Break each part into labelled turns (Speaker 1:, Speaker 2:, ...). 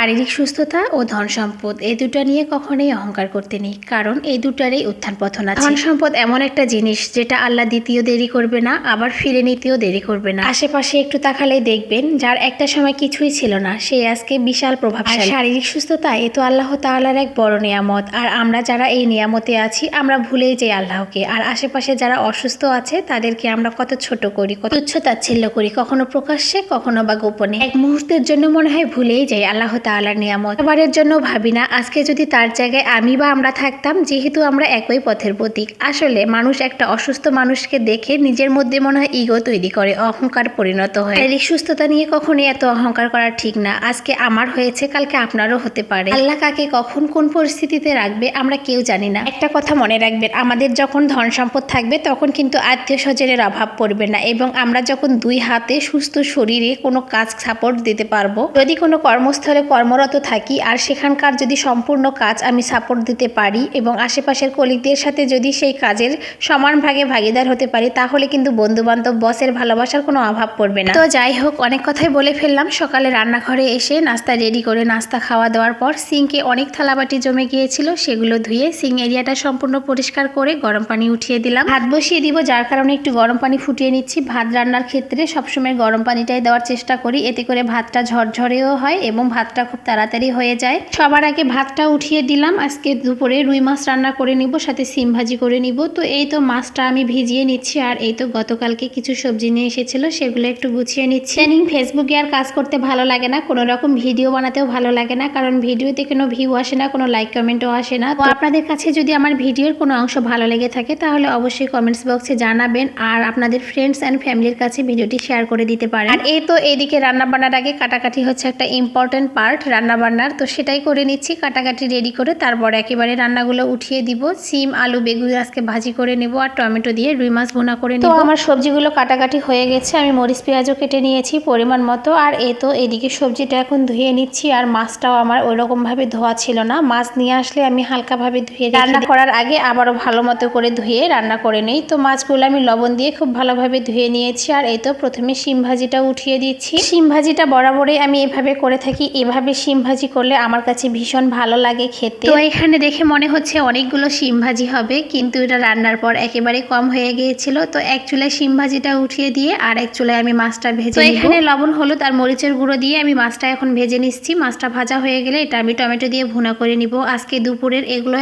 Speaker 1: শারীরিক সুস্থতা ও ধন সম্পদ এই দুটো নিয়ে কখনোই অহংকার করতে নেই, কারণ এই দুটারই উত্থান পতন আছে। ধন সম্পদ এমন একটা জিনিস যেটা আল্লাহ দিতেও দেরি করবে না, আবার ফিরে নিতেও দেরি করবে না। আশেপাশে একটু তাকালেই দেখবেন যার একটা সময় কিছুই ছিল না সে আজকে বিশাল প্রভাবশালী। শারীরিক সুস্থতা এ তো আল্লাহ তাআলার এক বড় নিয়ামত, আর আমরা যারা এই নিয়ামতে আছি আমরা ভুলেই যাই আল্লাহকে। আর আশেপাশে যারা অসুস্থ আছে তাদেরকে আমরা কত ছোট করি, কত তুচ্ছ তাচ্ছিল্য করি, কখনো প্রকাশ্যে কখনো বা গোপনে। এক মুহূর্তের জন্য মনে হয় ভুলেই যাই আল্লাহ তাআলার নিয়ামত। এবারের জন্য ভাবি না আজকে যদি তার জায়গায় আমি বা আমরা থাকতাম, যেহেতু আমরা একই পথের প্রতীক। আসলে মানুষ একটা অসুস্থ মানুষকে দেখে নিজের মধ্যে মনে হয় ইগো তৈরি করে, অহংকার পরিণত হয়। শারীরিক সুস্থতা নিয়ে কখনোই এত অহংকার করা ঠিক না। আজকে আমার হয়েছে কালকে আপনারও হতে পারে। আল্লাহ কাকে কখন কোন পরিস্থিতিতে রাখবে আমরা কেউ জানি না। একটা কথা মনে রাখবেন, আমাদের যখন ধন সম্পদ থাকবে তখন কিন্তু আত্মীয় স্বজনের অভাব পড়বে না, এবং আমরা যখন দুই হাতে সুস্থ শরীরে কোনো কাজ সাপোর্ট দিতে পারবো। যদি কোনো কর্মস্থলে কর্মরত থাকি আর সেখানকার যদি সম্পূর্ণ কাজ আমি সাপোর্ট দিতে পারি এবং আশেপাশের কলিগদের সাথে যদি সেই কাজের সমান ভাগে ভাগিদার হতে পারি, তাহলে কিন্তু বন্ধু বান্ধব বসের ভালোবাসার কোনো অভাব পড়বে না। তো যাই হোক, অনেক কথাই বলে ফেললাম। সকালে রান্নাঘরে এসে নাস্তা রেডি করে নাস্তা খাওয়া দেওয়ার পর সিঙ্কে অনেক থালাবাটি জমে গিয়েছিল, সেগুলো ধুয়ে সিং এরিয়াটা সম্পূর্ণ পরিষ্কার করে গরম পানি উঠিয়ে দিলাম। ভাত বসিয়ে দিব, যার কারণে একটু গরম পানি ফুটিয়ে নিচ্ছি। ভাত রান্নার ক্ষেত্রে সবসময় গরম পানিটাই দেওয়ার চেষ্টা করি, এতে করে ভাতটা ঝরঝরেও হয় এবং ভাতটা খুব তাড়াতাড়ি হয়ে যায়। সবার আগে ভাতটা উঠিয়ে দিলাম। আজকে দুপুরে রুই মাছ রান্না করে নিব, সাথে সিম ভাজি করে নিব। তো এই তো মাছটা আমি ভিজিয়ে নিচ্ছি, আর এই তো গতকালকে কিছু সবজি নিয়ে এসেছিল সেগুলো একটু গুছিয়ে নিচ্ছি। ফেসবুকে আর কাজ করতে ভালো লাগে না, কোনো রকম ভিডিও বানাতেও ভালো লাগে না, কারণ ভিডিওতে কোনো ভিউ আসে না, কোনো লাইক কমেন্টও আসে না। তো আপনাদের কাছে যদি আমার ভিডিওর কোনো অংশ ভালো লেগে থাকে তাহলে অবশ্যই কমেন্টস বক্সে জানাবেন, আর আপনাদের ফ্রেন্ডস অ্যান্ড ফ্যামিলির কাছে ভিডিওটি শেয়ার করে দিতে পারেন। আর এই তো এদিকে রান্না বান্নার আগে কাটাকাটি হচ্ছে একটা ইম্পর্টেন্ট পার্ট রান্না বান্নার, তো সেটাই করে নিচ্ছি। কাটাকাটি রেডি করে তারপর একেবারে রান্নাগুলো উঠিয়ে দিব। সিম আলু বেগুন আজকে ভাজি করে নেব, আর টমেটো দিয়ে রুই মাছ ভুনা করে নেব। তো আমার সবজিগুলো কাটাকাটি হয়ে গেছে, আমি মরিচ পেঁয়াজও কেটে নিয়েছি পরিমাণ মতো। আর এই তো এদিকে সবজিটা এখন ধুয়ে নিচ্ছি, আর মাছটাও আমার ওইরকম ভাবে ধোয়া ছিল না। মাছ নিয়ে আসলে আমি হালকাভাবে ধুয়ে রান্না করার আগে আবারও ভালো মতো করে ধুয়ে রান্না করে নেই। তো মাছগুলো আমি লবণ দিয়ে খুব ভালোভাবে ধুয়ে নিয়েছি। আর এই তো প্রথমে শিম ভাজিটা উঠিয়ে দিচ্ছি। শিম ভাজিটা বরাবরই আমি এভাবে করে থাকি, এভাবে শিম ভাজি করলে আমার কাছে ভীষণ ভালো লাগে খেতে। তো এখানে দেখে মনে হচ্ছে অনেকগুলো শিম ভাজি হবে, কিন্তু এটা রান্নার পর একেবারে কম হয়ে গিয়েছিল। তো এক চুলায় শিম ভাজিটা উঠিয়ে দিয়ে আর এক চুলায় আমি মাছটা ভেজে নিব। এখানে লবণ হলুদ আর মরিচের গুঁড়ো দিয়ে আমি মাছটা এখন ভেজে নিচ্ছি। মাছটা ভাজা হয়ে গেলে এটা আমি টমেটো দিয়ে ভুনা করে নিব। আজকে দুপুরের এগুলো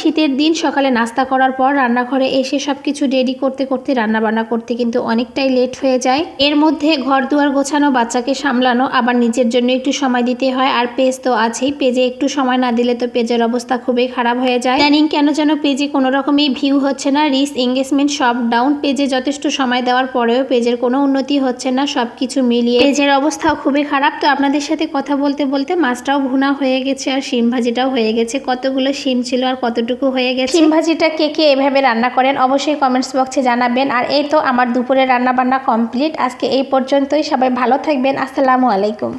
Speaker 1: শীতের দিন সকালে নাস্তা করার পর রান্নাঘরে এসে সবকিছু রেডি করতে করতে রান্না বান্না করতে কিন্তু অনেকটাই লেট হয়ে যায়। এর মধ্যে ঘর দুয়ার গোছানো, বাচ্চাকে সামলানো, আবার নিজের জন্য একটু সময় দিতে হয়। আর পেজ তো আছেই, পেজে একটু সময় না দিলে তো পেজের অবস্থা খুবই খারাপ হয়ে যায়। জানি কেন যেন পেজে কোনো রকমই ভিউ হচ্ছে না, রিচ এঙ্গেজমেন্ট সব ডাউন। পেজে যথেষ্ট সময় দেওয়ার পরেও পেজের কোনো উন্নতি হচ্ছে না। সবকিছু মিলিয়ে পেজের অবস্থাও খুবই খারাপ। তো আপনাদের সাথে কথা বলতে বলতে মাছটাও ভুনা হয়ে গেছে আর শিম ভাজিটাও হয়ে গেছে। কতগুলো শিম ছিল আর কতটুকু হয়ে গেছে। শিম ভাজিটা কে কে এভাবে রান্না করেন অবশ্যই কমেন্টস বক্সে জানাবেন। আর এই তো আমার দুপুরে রান্না বান্না কমপ্লিট। আজকে এই পর্যন্তই, সবাই ভালো থাকবেন। আসসালামু আলাইকুম।